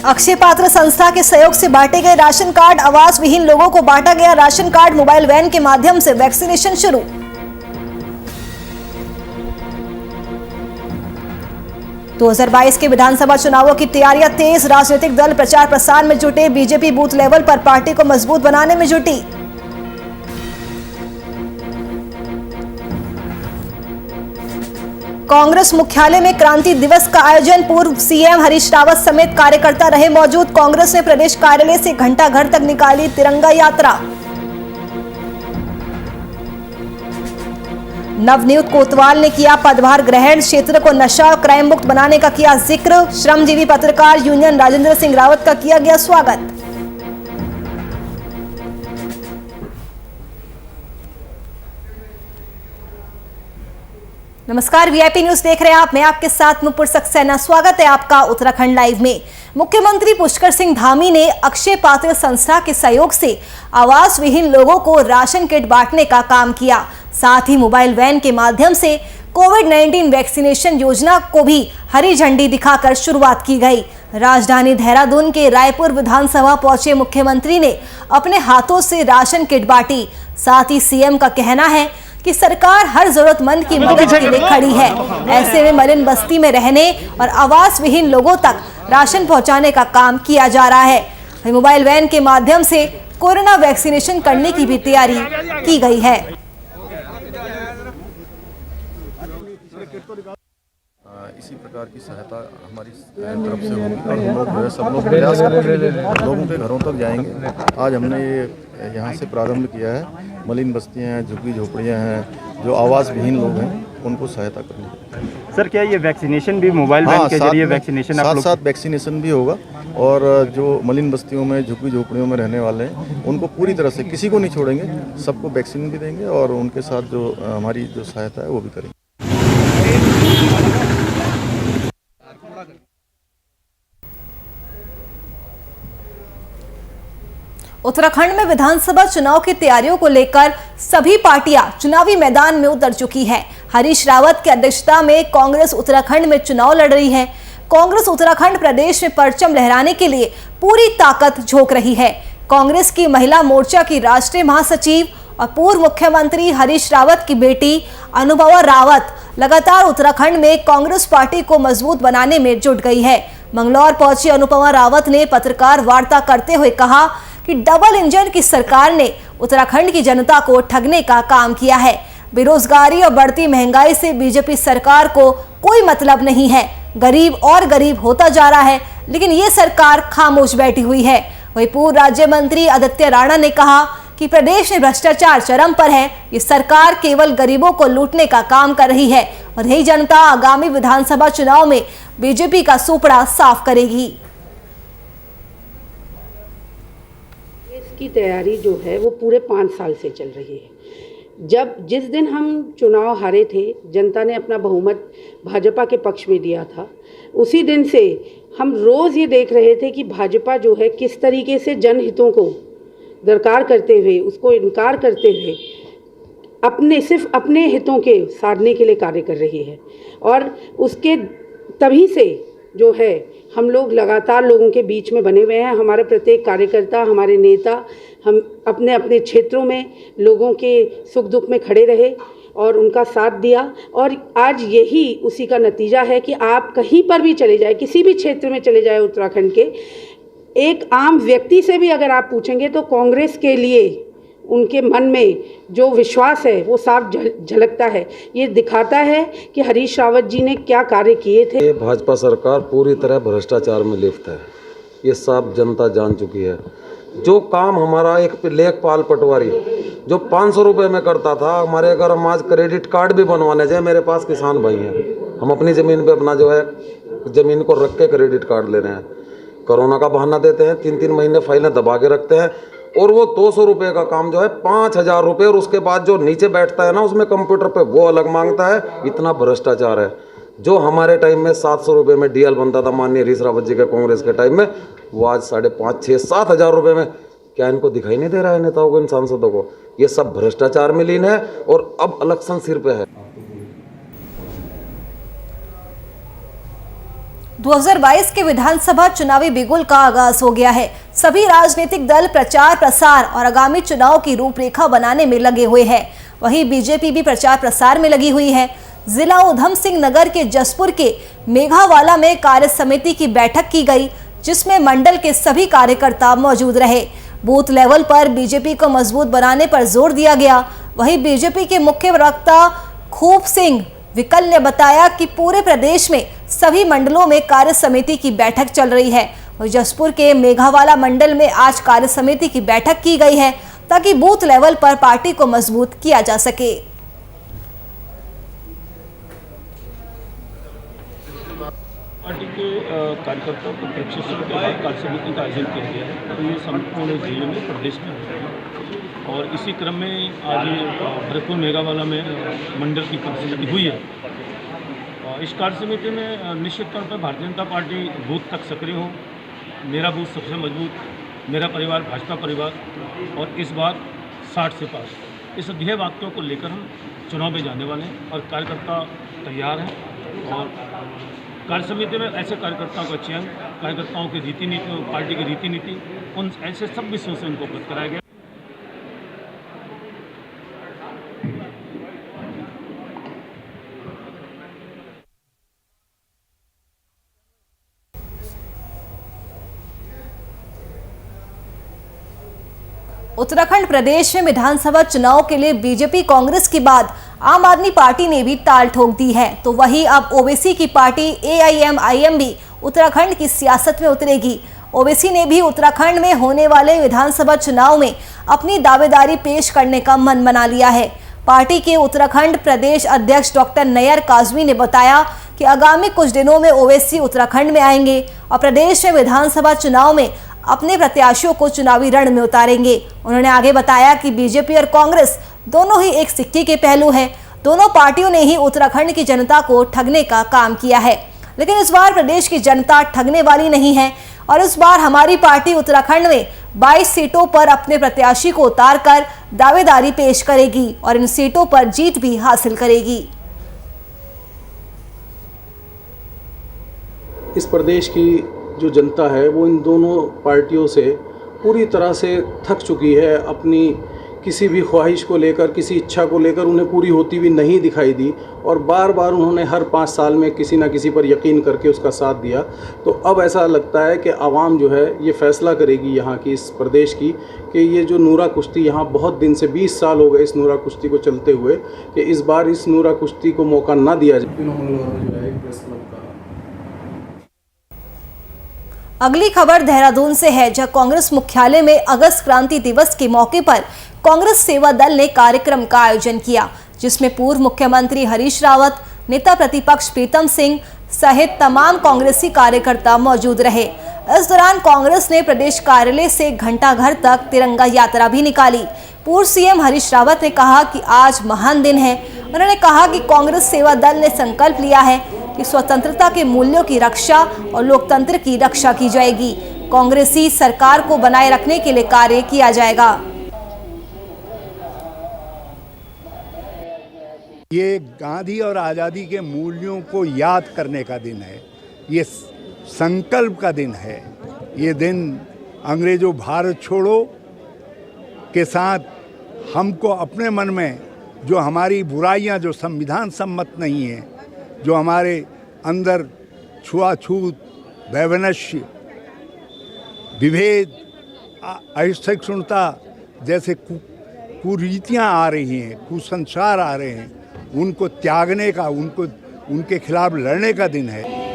अक्षय पात्र संस्था के सहयोग से बांटे गए राशन कार्ड, आवास विहीन लोगों को बांटा गया राशन कार्ड, मोबाइल वैन के माध्यम से वैक्सीनेशन शुरू। तो 2022 के विधानसभा चुनावों की तैयारियां तेज, राजनीतिक दल प्रचार प्रसार में जुटे, बीजेपी बूथ लेवल पर पार्टी को मजबूत बनाने में जुटी। कांग्रेस मुख्यालय में क्रांति दिवस का आयोजन, पूर्व सीएम हरीश रावत समेत कार्यकर्ता रहे मौजूद। कांग्रेस ने प्रदेश कार्यालय से घंटाघर तक निकाली तिरंगा यात्रा। नवनियुक्त कोतवाल ने किया पदभार ग्रहण, क्षेत्र को नशा क्राइम मुक्त बनाने का किया जिक्र। श्रमजीवी पत्रकार यूनियन राजेंद्र सिंह रावत का किया गया स्वागत। नमस्कार, वीआईपी न्यूज देख रहे हैं आप, मैं आपके साथ नुपुर सक्सेना। स्वागत है आपका उत्तराखंड लाइव में। मुख्यमंत्री पुष्कर सिंह धामी ने अक्षय पात्र संस्था के सहयोग से आवास विहीन लोगों को राशन किट बांटने का काम किया। साथ ही मोबाइल वैन के माध्यम से कोविड-19 वैक्सीनेशन योजना को भी हरी झंडी दिखाकर शुरुआत की गई। राजधानी देहरादून के रायपुर विधानसभा पहुंचे मुख्यमंत्री ने अपने हाथों से राशन किट बांटी। साथ ही सीएम का कहना है कि सरकार हर जरूरतमंद की मदद के लिए खड़ी है। ऐसे में मलिन बस्ती में रहने और आवास विहीन लोगों तक राशन पहुंचाने का काम किया जा रहा है। मोबाइल वैन के माध्यम से कोरोना वैक्सीनेशन करने की भी तैयारी की गई है। इसी प्रकार की सहायता हमारी तरफ से होगी और हम लोग जो है सब लोग प्रयास करेंगे, लोगों के घरों तक जाएंगे। आज हमने ये यहाँ से प्रारंभ किया है। मलिन बस्तियाँ हैं, झुग्गी झोपड़ियाँ हैं, जो आवास विहीन लोग हैं, उनको सहायता करनी। सर, क्या ये वैक्सीनेशन भी मोबाइल वैन के जरिए वैक्सीनेशन साथ साथ वैक्सीनेशन भी होगा और जो मलिन बस्तियों में झुग्गी झोपड़ियों में रहने वाले हैं उनको पूरी तरह से किसी को नहीं छोड़ेंगे, सबको वैक्सीन भी देंगे और उनके साथ जो हमारी जो सहायता है वो भी करेंगे। उत्तराखंड में विधानसभा चुनाव की तैयारियों को लेकर सभी पार्टियां चुनावी मैदान में उतर चुकी हैं। हरीश रावत की अध्यक्षता में कांग्रेस उत्तराखंड में चुनाव लड़ रही है। कांग्रेस उत्तराखंड प्रदेश में परचम लहराने के लिए पूरी ताकत झोंक रही है। कांग्रेस की महिला मोर्चा की राष्ट्रीय महासचिव और पूर्व मुख्यमंत्री हरीश रावत की बेटी अनुभवा रावत लगातार उत्तराखंड में कांग्रेस पार्टी को मजबूत बनाने में जुट गई है। मंगलौर पहुंची अनुभवा रावत ने पत्रकार वार्ता करते हुए कहा कि डबल इंजन की सरकार ने उत्तराखंड की जनता को ठगने का काम किया है। बेरोजगारी और बढ़ती महंगाई से बीजेपी सरकार को कोई मतलब नहीं है। गरीब और गरीब होता जा रहा है, लेकिन ये सरकार खामोश बैठी हुई है। वहीं पूर्व राज्य मंत्री आदित्य राणा ने कहा कि प्रदेश में भ्रष्टाचार चरम पर है। ये सरकार केवल गरीबों को लूटने का काम कर रही है और यही जनता आगामी विधानसभा चुनाव में बीजेपी का सुपड़ा साफ करेगी। की तैयारी जो है वो पूरे 5 साल से चल रही है। जिस दिन हम चुनाव हारे थे, जनता ने अपना बहुमत भाजपा के पक्ष में दिया था, उसी दिन से हम रोज़ ये देख रहे थे कि भाजपा जो है किस तरीके से जनहितों को दरकार करते हुए, उसको इनकार करते हुए सिर्फ अपने हितों के साधने के लिए कार्य कर रही है। और उसके तभी से जो है हम लोग लगातार लोगों के बीच में बने हुए हैं। हमारे प्रत्येक कार्यकर्ता, हमारे नेता, हम अपने अपने क्षेत्रों में लोगों के सुख दुख में खड़े रहे और उनका साथ दिया। और आज यही उसी का नतीजा है कि आप कहीं पर भी चले जाए, किसी भी क्षेत्र में चले जाए उत्तराखंड के, एक आम व्यक्ति से भी अगर आप पूछेंगे तो कांग्रेस के लिए उनके मन में जो विश्वास है वो साफ झलकता है। ये दिखाता है कि हरीश रावत जी ने क्या कार्य किए थे। ये भाजपा सरकार पूरी तरह भ्रष्टाचार में लिप्त है, ये साफ जनता जान चुकी है। जो काम हमारा एक लेखपाल पटवारी जो 500 रुपये में करता था, हमारे अगर हम आज क्रेडिट कार्ड भी बनवाने जाए, मेरे पास किसान भाई हैं, हम अपनी ज़मीन पे अपना जो है ज़मीन को रख के क्रेडिट कार्ड ले रहे हैं। कोरोना का बहाना देते हैं, 3-3 महीने फाइलें दबा के रखते हैं और वो 200 रुपये का काम जो है 5000 रुपये, और उसके बाद जो नीचे बैठता है ना उसमें कंप्यूटर पे वो अलग मांगता है। इतना भ्रष्टाचार है। जो हमारे टाइम में 700 रुपये में डीएल बनता था माननीय हरीश रावत जी के कांग्रेस के टाइम में, वो आज 5,500, 6,000, 7,000 रुपये में। क्या इनको दिखाई नहीं दे रहा है नेताओं को, इन सांसदों को? ये सब भ्रष्टाचार में लीन है और अब इलेक्शन सिर पे है। 2022 के विधानसभा चुनावी बिगुल का आगाज हो गया है। सभी राजनीतिक दल प्रचार प्रसार और आगामी चुनाव की रूपरेखा बनाने में लगे हुए हैं। वहीं बीजेपी भी प्रचार प्रसार में लगी हुई है। जिला उधम सिंह नगर के जसपुर के मेघावाला में कार्य समिति की बैठक की गई, जिसमें मंडल के सभी कार्यकर्ता मौजूद रहे। बूथ लेवल पर बीजेपी को मजबूत बनाने पर जोर दिया गया। वहीं बीजेपी के मुख्य प्रवक्ता खूब सिंह विकल ने बताया कि पूरे प्रदेश में सभी मंडलों में कार्य समिति की बैठक चल रही है। जसपुर के मेघावाला मंडल में आज कार्य समिति की बैठक की गई है ताकि बूथ लेवल पर पार्टी को मजबूत किया जा सके। पार्टी के कार्यकर्ताओं को प्रशिक्षण के बाद कार्य समिति का आयोजन किया गया है और ये संपूर्ण जिले में प्रदेश में है। और इसी क्रम में आज भरतपुर मेघावाला में मंडल की कार्य समिति हुई है। इस कार्य समिति में निश्चित तौर पर भारतीय जनता पार्टी बूथ तक सक्रिय हो, मेरा बूथ सबसे मजबूत, मेरा परिवार भाजपा परिवार, और इस बार 60 से पार, इस ध्येय वाक्यों को लेकर हम चुनाव में जाने वाले हैं और कार्यकर्ता तैयार हैं। और कार्य समिति में ऐसे कार्यकर्ताओं का चयन, कार्यकर्ताओं की रीति नीति, पार्टी की रीति नीति, उन ऐसे सब विषयों से उनको अवगत कराया गया। उत्तराखंड प्रदेश में विधानसभा चुनाव के लिए बीजेपी कांग्रेस के बाद आम आदमी पार्टी ने भी ताल ठोक दी है, तो वहीं अब ओबीसी की पार्टी AIMIM भी उत्तराखंड की सियासत में उतरेगी। ओबीसी ने भी उत्तराखंड में होने वाले विधानसभा चुनाव में अपनी दावेदारी पेश करने का मन बना लिया है। पार्टी के उत्तराखंड प्रदेश अध्यक्ष डॉक्टर नैयर काजमी ने बताया कि आगामी कुछ दिनों में ओवैसी उत्तराखंड में आएंगे और प्रदेश में विधानसभा चुनाव में अपने प्रत्याशियों को चुनावी रण में उतारेंगे। उन्होंने आगे बताया कि बीजेपी और कांग्रेस दोनों ही एक सिक्के के पहलू हैं। दोनों पार्टियों ने ही उत्तराखंड की जनता को ठगने का काम किया है, लेकिन इस बार प्रदेश की जनता ठगने वाली नहीं है और इस बार हमारी पार्टी उत्तराखंड में 22 सीटों पर अपने प्रत्याशी को उतारकर दावेदारी पेश करेगी और इन सीटों पर जीत भी हासिल करेगी। इस प्रदेश की जो जनता है वो इन दोनों पार्टियों से पूरी तरह से थक चुकी है। अपनी किसी भी ख्वाहिश को लेकर, किसी इच्छा को लेकर उन्हें पूरी होती हुई नहीं दिखाई दी और बार बार उन्होंने हर 5 साल में किसी न किसी पर यकीन करके उसका साथ दिया। तो अब ऐसा लगता है कि आवाम जो है ये फैसला करेगी यहाँ की, इस प्रदेश की, कि ये जो नूरा कुश्ती यहाँ बहुत दिन से 20 साल हो गए इस नूरा कुश्ती को चलते हुए, कि इस बार इस नूरा कुश्ती को मौका ना दिया जाए। अगली खबर देहरादून से है, जहां कांग्रेस मुख्यालय में अगस्त क्रांति दिवस के मौके पर कांग्रेस सेवा दल ने कार्यक्रम का आयोजन किया, जिसमें पूर्व मुख्यमंत्री हरीश रावत, नेता प्रतिपक्ष प्रीतम सिंह सहित तमाम कांग्रेसी कार्यकर्ता मौजूद रहे। इस दौरान कांग्रेस ने प्रदेश कार्यालय से घंटाघर तक तिरंगा यात्रा भी निकाली। पूर्व सीएम हरीश रावत ने कहा कि आज महान दिन है। उन्होंने कहा कि कांग्रेस सेवा दल ने संकल्प लिया है कि स्वतंत्रता के मूल्यों की रक्षा और लोकतंत्र की रक्षा की जाएगी। कांग्रेसी सरकार को बनाए रखने के लिए कार्य किया जाएगा। ये गांधी और आज़ादी के मूल्यों को याद करने का दिन है, ये संकल्प का दिन है। ये दिन अंग्रेजों भारत छोड़ो के साथ हमको अपने मन में जो हमारी बुराइयां, जो संविधान सम्मत नहीं है, जो हमारे अंदर छुआछूत, वैमनस्य, विभेद, असहिष्णुता जैसे कुरीतियाँ आ रही हैं, कुसंस्कार आ रहे हैं, उनको त्यागने का, उनके खिलाफ लड़ने का दिन है।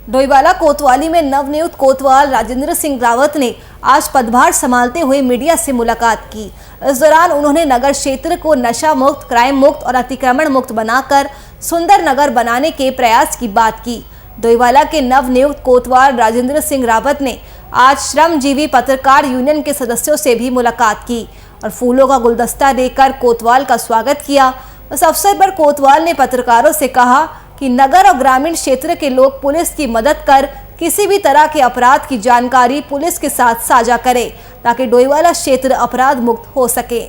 डोईवाला कोतवाली में नवनियुक्त कोतवाल राजेंद्र सिंह रावत ने आज पदभार संभालते हुए मीडिया से मुलाकात की। इस दौरान उन्होंने नगर क्षेत्र को नशा मुक्त, क्राइम मुक्त और अतिक्रमण मुक्त बनाकर सुंदर नगर बनाने के प्रयास की बात की। डोईवाला के नवनियुक्त कोतवाल राजेंद्र सिंह रावत ने आज श्रमजीवी पत्रकार यूनियन के सदस्यों से भी मुलाकात की और फूलों का गुलदस्ता देकर कोतवाल का स्वागत किया। इस अवसर पर कोतवाल ने पत्रकारों से कहा कि नगर और ग्रामीण क्षेत्र के लोग पुलिस की मदद कर किसी भी तरह के अपराध की जानकारी पुलिस के साथ साझा करें ताकि डोईवाला क्षेत्र अपराध मुक्त हो सके।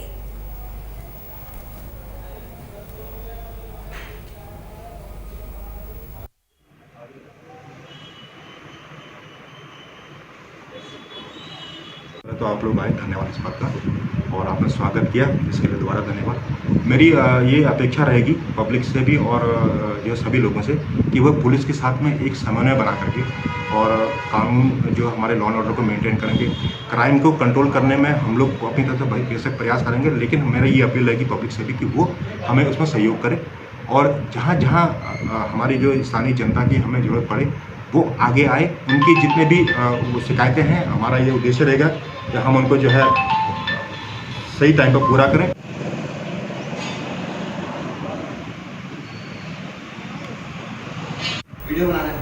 तो आप लोग आए, धन्यवाद इस बात का, और आपने स्वागत किया, इसके लिए दोबारा धन्यवाद। मेरी ये अपेक्षा रहेगी पब्लिक से भी और जो सभी लोगों से कि वह पुलिस के साथ में एक समन्वय बना करके और कानून जो हमारे लॉ एंड ऑर्डर को मेंटेन करेंगे, क्राइम को कंट्रोल करने में हम लोग अपनी तरफ से बेशक प्रयास करेंगे, लेकिन मेरा ये अपील रहेगी पब्लिक से भी कि वो हमें उसमें सहयोग करें और जहाँ जहाँ हमारी जो स्थानीय जनता की हमें ज़रूरत पड़े वो आगे आए। उनकी जितने भी शिकायतें हैं, हमारा ये उद्देश्य रहेगा कि हम उनको जो है सही टाइम पर पूरा करें। वीडियो बनाना है।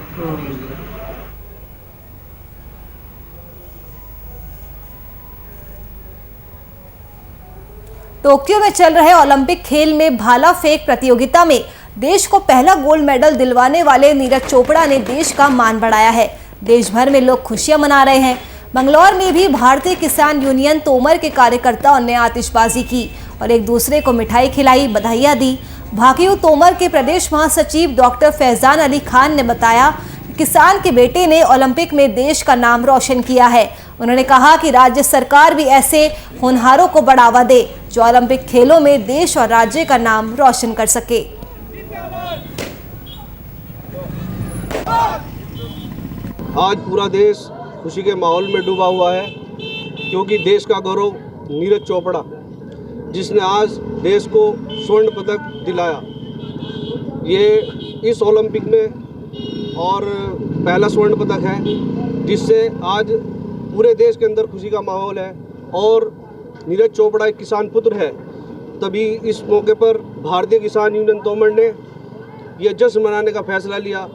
टोक्यो में चल रहे ओलंपिक खेल में भाला फेंक प्रतियोगिता में देश को पहला गोल्ड मेडल दिलवाने वाले नीरज चोपड़ा ने देश का मान बढ़ाया है। देश भर में लोग खुशियां मना रहे हैं। बंगलौर में भी भारतीय किसान यूनियन तोमर के कार्यकर्ताओं ने आतिशबाजी की और एक दूसरे को मिठाई खिलाई, बधाइयां दी। भाकियू तोमर के प्रदेश महासचिव डॉक्टर फैजान अली खान ने बताया कि किसान के बेटे ने ओलंपिक में देश का नाम रोशन किया है। उन्होंने कहा कि राज्य सरकार भी ऐसे होनहारों को बढ़ावा दे जो ओलंपिक खेलों में देश और राज्य का नाम रोशन कर सके। आज पूरा देश खुशी के माहौल में डूबा हुआ है क्योंकि देश का गौरव नीरज चोपड़ा, जिसने आज देश को स्वर्ण पदक दिलाया, ये इस ओलंपिक में और पहला स्वर्ण पदक है, जिससे आज पूरे देश के अंदर खुशी का माहौल है। और नीरज चोपड़ा एक किसान पुत्र है, तभी इस मौके पर भारतीय किसान यूनियन तोमर ने यह जश्न मनाने का फैसला लिया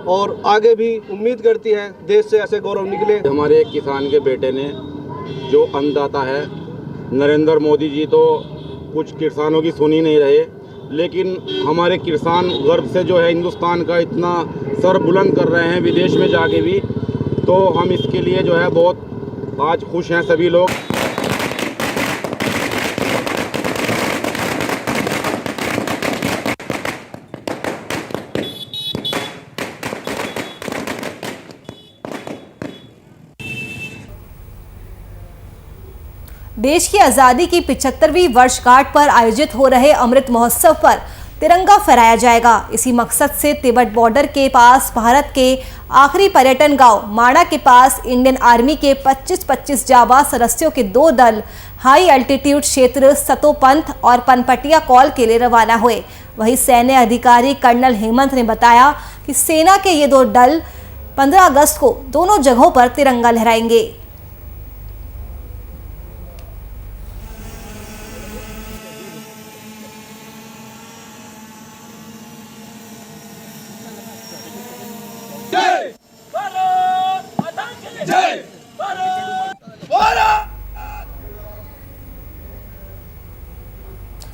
और आगे भी उम्मीद करती है देश से ऐसे गौरव निकले। हमारे एक किसान के बेटे ने जो अन्नदाता है, नरेंद्र मोदी जी तो कुछ किसानों की सुन ही नहीं रहे, लेकिन हमारे किसान गर्व से जो है हिंदुस्तान का इतना सर बुलंद कर रहे हैं विदेश में जाके भी, तो हम इसके लिए जो है बहुत आज खुश हैं सभी लोग। देश की आज़ादी की 75वीं वर्षगांठ पर आयोजित हो रहे अमृत महोत्सव पर तिरंगा फहराया जाएगा। इसी मकसद से तिब्बत बॉर्डर के पास भारत के आखिरी पर्यटन गांव माणा के पास इंडियन आर्मी के 25-25 जाबाज सदस्यों के 2 दल हाई एल्टीट्यूड क्षेत्र सतोपंथ और पनपटिया कॉल के लिए रवाना हुए। वहीं सैन्य अधिकारी कर्नल हेमंत ने बताया कि सेना के ये 2 दल 15 अगस्त को दोनों जगहों पर तिरंगा लहराएंगे।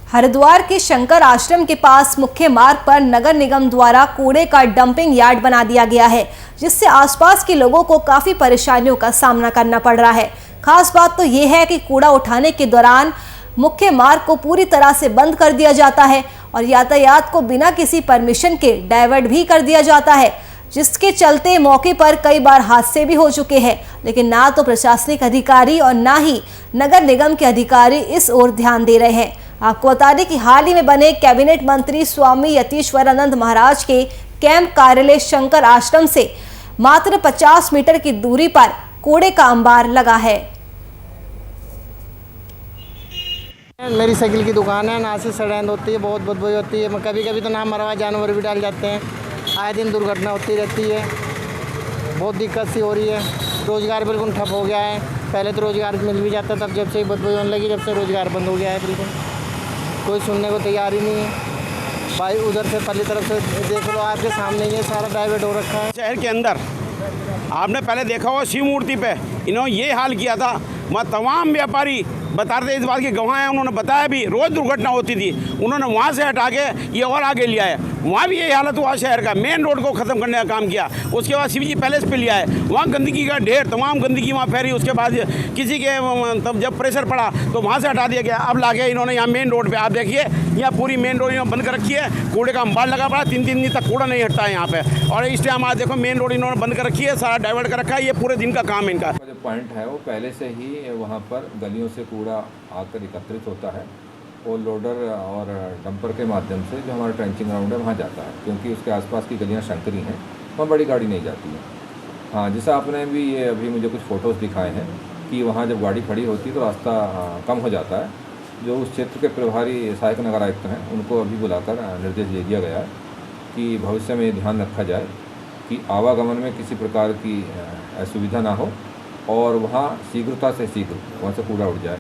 हरिद्वार के शंकर आश्रम के पास मुख्य मार्ग पर नगर निगम द्वारा कूड़े का डंपिंग यार्ड बना दिया गया है, जिससे आसपास के लोगों को काफी परेशानियों का सामना करना पड़ रहा है। खास बात तो ये है कि कूड़ा उठाने के दौरान मुख्य मार्ग को पूरी तरह से बंद कर दिया जाता है और यातायात को बिना किसी परमिशन के डाइवर्ट भी कर दिया जाता है, जिसके चलते मौके पर कई बार हादसे भी हो चुके हैं। लेकिन ना तो प्रशासनिक अधिकारी और ना ही नगर निगम के अधिकारी इस ओर ध्यान दे रहे हैं। आपको बता दें कि हाल ही में बने कैबिनेट मंत्री स्वामी यतीश्वरानंद महाराज के कैंप कार्यालय शंकर आश्रम से मात्र 50 मीटर की दूरी पर कूड़े का अंबार लगा है। मेरी साइकिल की दुकान है, ना से सड़ैंद होती है, बहुत बदबू होती है। कभी कभी तो ना मरवा जानवर भी डाल जाते हैं। आए दिन दुर्घटना होती रहती है, बहुत दिक्कत सी हो रही है। रोज़गार बिल्कुल ठप हो गया है। पहले तो रोज़गार मिल भी जाता था, जब से बदबू होने लगी, जब से रोज़गार बंद हो गया है। बिल्कुल कोई सुनने को तैयार ही नहीं है। भाई उधर से पहली तरफ से देख लो, आपके सामने ये सारा डाइवर्ट हो रखा है। शहर के अंदर आपने पहले देखा होगा शिव मूर्ति पे इन्होंने ये हाल किया था। वहाँ तमाम व्यापारी बता रहे थे, इस बात के गवाह हैं, उन्होंने बताया भी रोज़ दुर्घटना होती थी, उन्होंने वहाँ से हटा के ये और आगे लिया है। वहाँ भी यही हालत हुआ शहर का, मेन रोड को ख़त्म करने का काम किया। उसके बाद शिवजी पैलेस पे लिया है, वहाँ गंदगी का ढेर, तमाम गंदगी वहाँ फैली। उसके बाद किसी के तब जब प्रेशर पड़ा तो वहाँ से हटा दिया गया। अब लाके इन्होंने यहाँ मेन रोड पे, आप देखिए यहाँ पूरी मेन रोड इन्होंने बंद कर रखी है, कूड़े का अंबार लगा पड़ा, 3-3 दिन तक कूड़ा नहीं हटता है यहाँ पे। और इस टाइम आज देखो मेन रोड इन्होंने बंद कर रखी है, सारा डाइवर्ट कर रखा है, ये पूरे दिन का काम है इनका। जो पॉइंट है वो पहले से ही वहाँ पर गलियों से कूड़ा आकर एकत्रित होता है और लोडर और डंपर के माध्यम से जो हमारा ट्रेंचिंग ग्राउंड है वहाँ जाता है, क्योंकि उसके आसपास की गलियाँ शंकरी हैं, वहाँ बड़ी गाड़ी नहीं जाती है। हाँ, जैसा आपने भी ये अभी मुझे कुछ फ़ोटोज़ दिखाए हैं कि वहाँ जब गाड़ी खड़ी होती है तो रास्ता कम हो जाता है। जो उस क्षेत्र के प्रभारी सहायक नगर आयुक्त हैं उनको अभी बुलाकर निर्देश दे दिया गया है कि भविष्य में ध्यान रखा जाए कि आवागमन में किसी प्रकार की असुविधा ना हो और वहाँ शीघ्रता से शीघ्र वहाँ से कूड़ा उड़ जाए।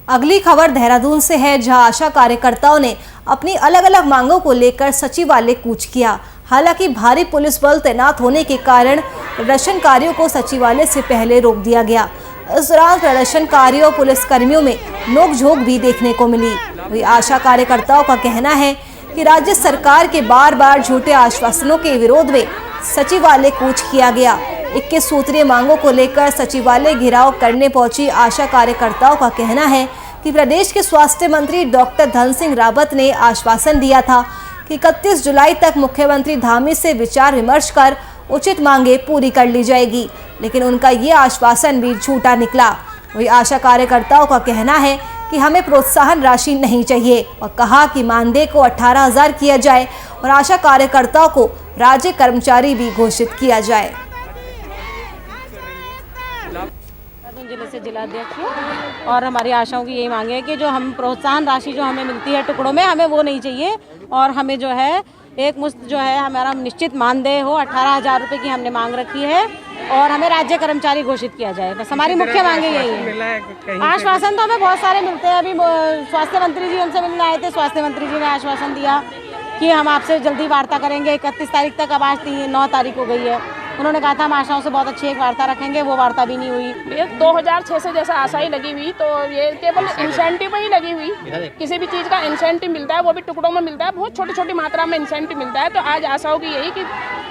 अगली खबर देहरादून से है, जहां आशा कार्यकर्ताओं ने अपनी अलग अलग मांगों को लेकर सचिवालय कूच किया। हालांकि भारी पुलिस बल तैनात होने के कारण प्रदर्शनकारियों को सचिवालय से पहले रोक दिया गया। इस दौरान प्रदर्शनकारियों और पुलिसकर्मियों में नोकझोंक भी देखने को मिली। वही आशा कार्यकर्ताओं का कहना है कि राज्य सरकार के बार बार झूठे आश्वासनों के विरोध में सचिवालय कूच किया गया। 21 सूत्रीय मांगों को लेकर सचिवालय घेराव करने पहुंची आशा कार्यकर्ताओं का कहना है कि प्रदेश के स्वास्थ्य मंत्री डॉक्टर धन सिंह रावत ने आश्वासन दिया था कि 31 जुलाई तक मुख्यमंत्री धामी से विचार विमर्श कर उचित मांगे पूरी कर ली जाएगी, लेकिन उनका ये आश्वासन भी झूठा निकला। वही आशा कार्यकर्ताओं का कहना है कि हमें प्रोत्साहन राशि नहीं चाहिए और कहा कि मानदेय को 18,000 किया जाए और आशा कार्यकर्ताओं को राज्य कर्मचारी भी घोषित किया जाए। जिले से जिलाध्यक्ष और हमारी आशाओं की यही मांग है कि जो हम प्रोत्साहन राशि जो हमें मिलती है टुकड़ों में, हमें वो नहीं चाहिए और हमें जो है एक मुश्त जो है हमारा निश्चित मानदेय हो। 18,000 रुपये की हमने मांग रखी है और हमें राज्य कर्मचारी घोषित किया जाए। बस हमारी मुख्य मांगे यही है। आश्वासन तो हमें बहुत सारे मिलते हैं। अभी स्वास्थ्य मंत्री जी हमसे मिलने आए थे, स्वास्थ्य मंत्री जी ने आश्वासन दिया कि हम आपसे जल्दी वार्ता करेंगे 31 तारीख तक। अब आज 9 तारीख हो गई है। उन्होंने कहा था हम आशाओं से बहुत अच्छी एक वार्ता रखेंगे, वो वार्ता भी नहीं हुई। ये 2006 से जैसा आशा ही लगी हुई, तो ये केवल इंसेंटिव ही लगी हुई। किसी भी चीज़ का इंसेंटिव मिलता है, वो भी टुकड़ों में मिलता है, बहुत छोटी छोटी मात्रा में इंसेंटिव मिलता है। तो आज आशाओं की यही कि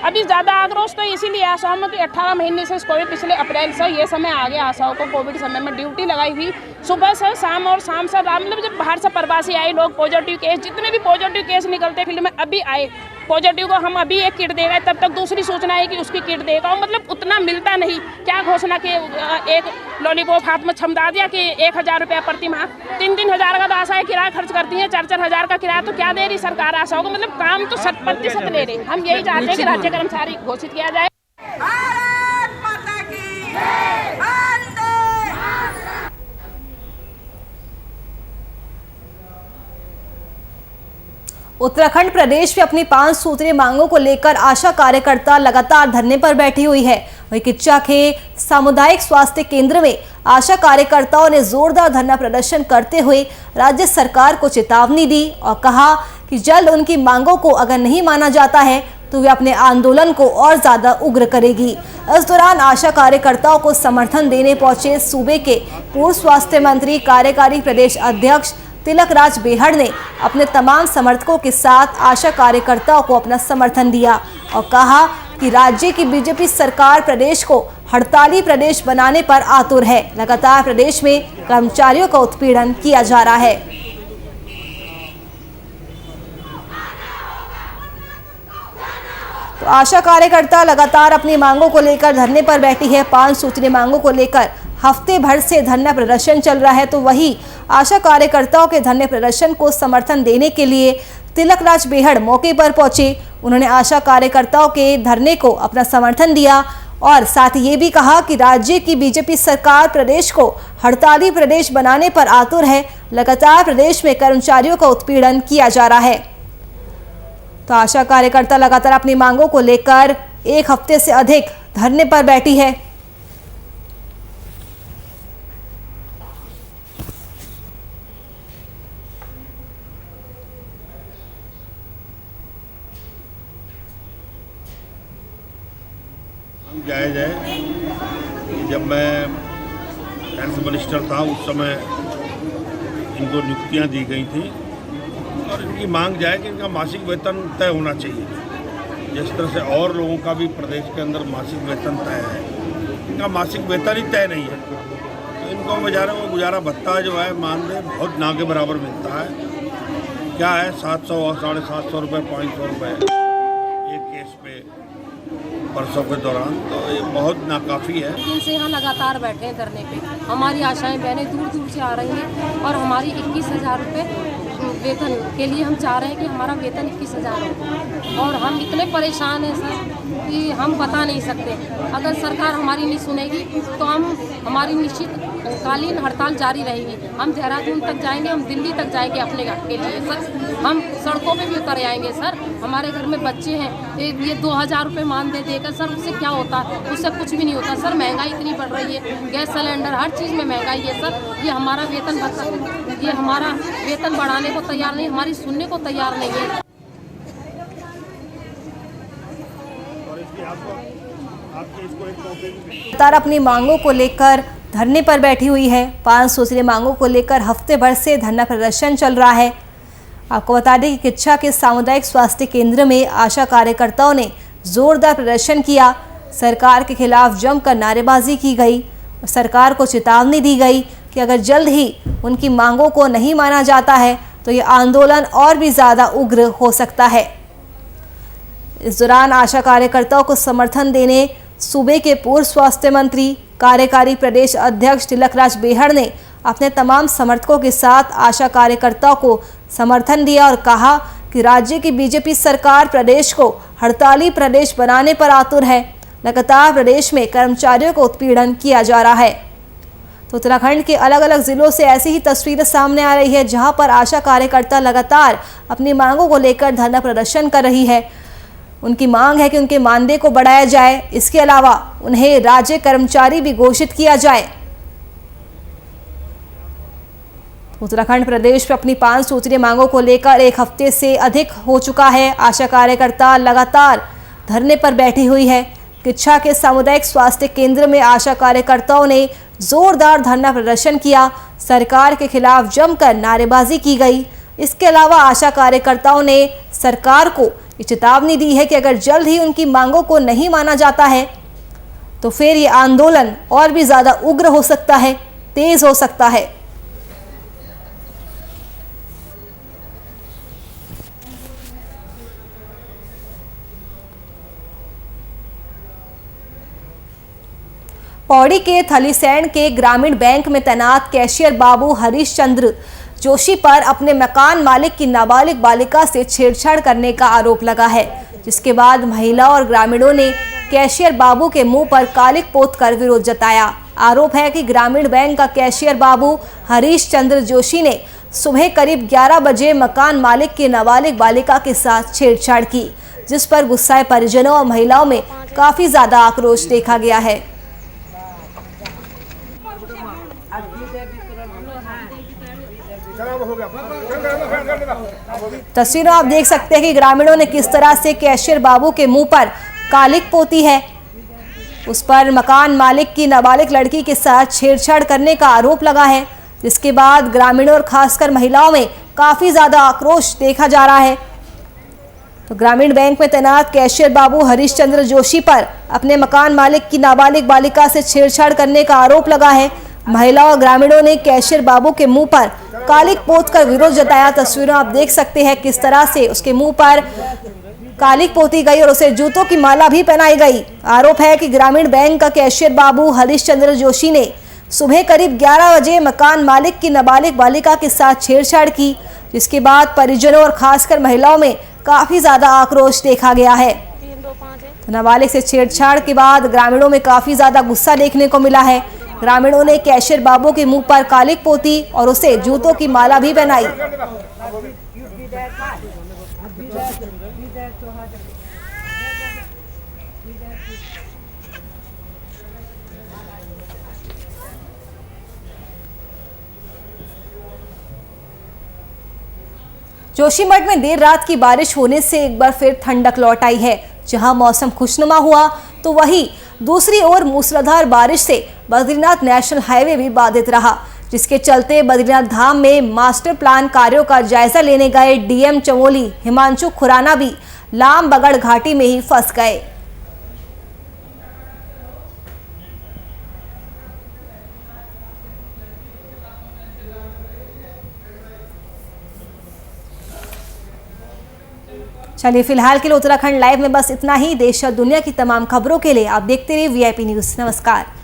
अभी ज़्यादा आक्रोश तो इसीलिए आशाओं में कि 18 महीने से कोविड, पिछले अप्रैल से ये समय आ गया आशाओं को कोविड समय में ड्यूटी लगाई हुई, सुबह से शाम और शाम से रात। मतलब जब बाहर से प्रवासी आए लोग, पॉजिटिव केस, जितने भी पॉजिटिव केस निकलते फील्ड में अभी आए पॉजिटिव को हम अभी एक किट देगा, तब तक दूसरी सूचना है कि उसकी किट देगा। मतलब उतना मिलता नहीं। क्या घोषणा की, एक लॉलीपॉप हाथ में छमदा दिया कि 1,000 रुपया प्रति माह, 3-3 हज़ार का तो आशा है किराया खर्च करती है, 4-4 हज़ार का किराया तो क्या दे रही सरकार आशाओं को। मतलब काम तो 100% ले रही। हम यही चाहते हैं कि राज्य कर्मचारी घोषित किया जाए। उत्तराखंड प्रदेश में अपनी 5 सूत्रीय मांगों को लेकर आशा कार्यकर्ता लगातार धरने पर बैठी हुई है। वहीं किच्चा के सामुदायिक स्वास्थ्य केंद्र में आशा कार्यकर्ताओं ने जोरदार धरना प्रदर्शन करते हुए राज्य सरकार को चेतावनी दी और कहा कि जल्द उनकी मांगों को अगर नहीं माना जाता है तो वे अपने आंदोलन को और ज्यादा उग्र करेगी। इस दौरान आशा कार्यकर्ताओं को समर्थन देने पहुंचे सूबे के पूर्व स्वास्थ्य मंत्री कार्यकारी प्रदेश अध्यक्ष तिलक राज बेहड़ ने अपने तमाम समर्थकों के साथ आशा कार्यकर्ताओं को अपना समर्थन दिया और कहा कि राज्य की बीजेपी सरकार प्रदेश को हड़ताली प्रदेश बनाने पर आतुर है। लगातार प्रदेश में कर्मचारियों का उत्पीड़न किया जा रहा है। तो आशा कार्यकर्ता लगातार अपनी मांगों को लेकर धरने पर बैठी है। 5 सूत्रीय मांगों को लेकर हफ्ते भर से धरना प्रदर्शन चल रहा है। तो वही आशा कार्यकर्ताओं के धरने प्रदर्शन को समर्थन देने के लिए तिलक राज बेहड़ मौके पर पहुंचे। उन्होंने आशा कार्यकर्ताओं के धरने को अपना समर्थन दिया और साथ ये भी कहा कि राज्य की बीजेपी सरकार प्रदेश को हड़ताली प्रदेश बनाने पर आतुर है। लगातार प्रदेश में कर्मचारियों का उत्पीड़न किया जा रहा है। तो आशा कार्यकर्ता लगातार अपनी मांगों को लेकर 1 हफ्ते से अधिक धरने पर बैठी है। जायज़ है कि जब मैं हेल्थ मिनिस्टर था उस समय इनको नियुक्तियां दी गई थी और इनकी मांग जाए कि इनका मासिक वेतन तय होना चाहिए। जिस तरह से और लोगों का भी प्रदेश के अंदर मासिक वेतन तय है, इनका मासिक वेतन ही तय नहीं है। तो इनको बेचारे को गुजारा भत्ता जो है मानदेय बहुत ना के बराबर मिलता है। क्या है 700 और 750 रुपये, 500 रुपये एक केस पे परसों के दौरान, तो ये बहुत नाकाफ़ी है। इनसे यहाँ लगातार बैठे हैं धरने पे। हमारी आशाएं बहनें दूर दूर से आ रही हैं और हमारी 21,000 रुपये वेतन के लिए हम चाह रहे हैं कि हमारा वेतन 21,000 हो। और हम इतने परेशान हैं सर कि हम बता नहीं सकते। अगर सरकार हमारी नहीं सुनेगी तो हमारी निश्चितकालीन हड़ताल जारी रहेगी। हम देहरादून तक जाएंगे, हम दिल्ली तक जाएंगे अपने घर के लिए सर। हम सड़कों पे भी उतर आएंगे सर। हमारे घर में बच्चे हैं, ये 2,000 रुपये मानदेय देकर सर उससे क्या होता है? उससे कुछ भी नहीं होता सर। महंगाई इतनी बढ़ रही है, गैस सिलेंडर हर चीज़ में महंगाई है सर। ये हमारा वेतन बढ़ाने को तैयार नहीं, हमारी सुनने को तैयार नहीं है। लगातार अपनी मांगों को लेकर धरने पर बैठी हुई है। 5 सूत्रीय मांगों को लेकर हफ्ते भर से धरना प्रदर्शन चल रहा है। आपको बता दें कि किच्छा के सामुदायिक स्वास्थ्य केंद्र में आशा कार्यकर्ताओं ने जोरदार प्रदर्शन किया। सरकार के खिलाफ जमकर नारेबाजी की गई। सरकार को चेतावनी दी गई कि अगर जल्द ही उनकी मांगों को नहीं माना जाता है तो ये आंदोलन और भी ज़्यादा उग्र हो सकता है। इस दौरान आशा कार्यकर्ताओं को समर्थन देने सूबे के पूर्व स्वास्थ्य मंत्री कार्यकारी प्रदेश अध्यक्ष तिलकराज बेहड़ ने अपने तमाम समर्थकों के साथ आशा कार्यकर्ताओं को समर्थन दिया और कहा कि राज्य की बीजेपी सरकार प्रदेश को हड़ताली प्रदेश बनाने पर आतुर है। लगातार प्रदेश में कर्मचारियों को उत्पीड़न किया जा रहा है। तो उत्तराखंड के अलग अलग जिलों से ऐसी ही तस्वीरें सामने आ रही है, जहां पर आशा कार्यकर्ता लगातार अपनी मांगों को लेकर धरना प्रदर्शन कर रही है। उनकी मांग है कि उनके मानदेय को बढ़ाया जाए, इसके अलावा उन्हें राज्य कर्मचारी भी घोषित किया जाए। उत्तराखंड प्रदेश में अपनी 5 सूत्रीय मांगों को लेकर 1 हफ्ते से अधिक हो चुका है। आशा कार्यकर्ता लगातार धरने पर बैठी हुई है। किच्छा के सामुदायिक स्वास्थ्य केंद्र में आशा कार्यकर्ताओं ने जोरदार धरना प्रदर्शन किया। सरकार के खिलाफ जमकर नारेबाजी की गई। इसके अलावा आशा कार्यकर्ताओं ने सरकार को ये चेतावनी दी है कि अगर जल्द ही उनकी मांगों को नहीं माना जाता है तो फिर ये आंदोलन और भी ज़्यादा उग्र हो सकता है, तेज हो सकता है। पौड़ी के थलीसैंण के ग्रामीण बैंक में तैनात कैशियर बाबू हरीश चंद्र जोशी पर अपने मकान मालिक की नाबालिग बालिका से छेड़छाड़ करने का आरोप लगा है, जिसके बाद महिला और ग्रामीणों ने कैशियर बाबू के मुंह पर कालिक पोतकर विरोध जताया। आरोप है कि ग्रामीण बैंक का कैशियर बाबू हरीश चंद्र जोशी ने सुबह करीब 11 बजे मकान मालिक की नाबालिग बालिका के साथ छेड़छाड़ की, जिस पर गुस्साए परिजनों और महिलाओं में काफी ज्यादा आक्रोश देखा गया है। तस्वीरों आप देख सकते हैं कि ग्रामीणों ने किस तरह से कैशियर बाबू के मुंह पर कालिक पोती है। उस पर मकान मालिक की नाबालिग लड़की के साथ छेड़छाड़ करने का आरोप लगा है, जिसके बाद ग्रामीणों और खासकर महिलाओं में काफी ज्यादा आक्रोश देखा जा रहा है। तो ग्रामीण बैंक में तैनात कैशियर बाबू हरीश चंद्र जोशी पर अपने मकान मालिक की नाबालिग बालिका से छेड़छाड़ करने का आरोप लगा है। महिला और ग्रामीणों ने कैशियर बाबू के मुंह पर कालिक पोत कर विरोध जताया। तस्वीरों आप देख सकते हैं किस तरह से उसके मुंह पर कालिक पोती गई और उसे जूतों की माला भी पहनाई गई। आरोप है कि ग्रामीण बैंक का कैशियर बाबू हरीश चंद्र जोशी ने सुबह करीब 11 बजे मकान मालिक की नाबालिग बालिका के साथ छेड़छाड़ की, जिसके बाद परिजनों और खासकर महिलाओं में काफी ज्यादा आक्रोश देखा गया है। नाबालिग से छेड़छाड़ के बाद ग्रामीणों में काफी ज्यादा गुस्सा देखने को मिला है। ग्रामीणों ने कैशियर बाबू के मुंह पर कालिक पोती और उसे जूतों की माला भी पहनाई। जोशीमठ में देर रात की बारिश होने से एक बार फिर ठंडक लौट आई है। जहां मौसम खुशनुमा हुआ तो वहीं दूसरी ओर मूसलाधार बारिश से बद्रीनाथ नेशनल हाईवे भी बाधित रहा, जिसके चलते बद्रीनाथ धाम में मास्टर प्लान कार्यों का जायजा लेने गए डीएम चमोली हिमांशु खुराना भी लाम बगड़ घाटी में ही फंस गए। चलिए फिलहाल के लिए उत्तराखंड लाइव में बस इतना ही। देश और दुनिया की तमाम खबरों के लिए आप देखते रहिए VIP न्यूज़। नमस्कार।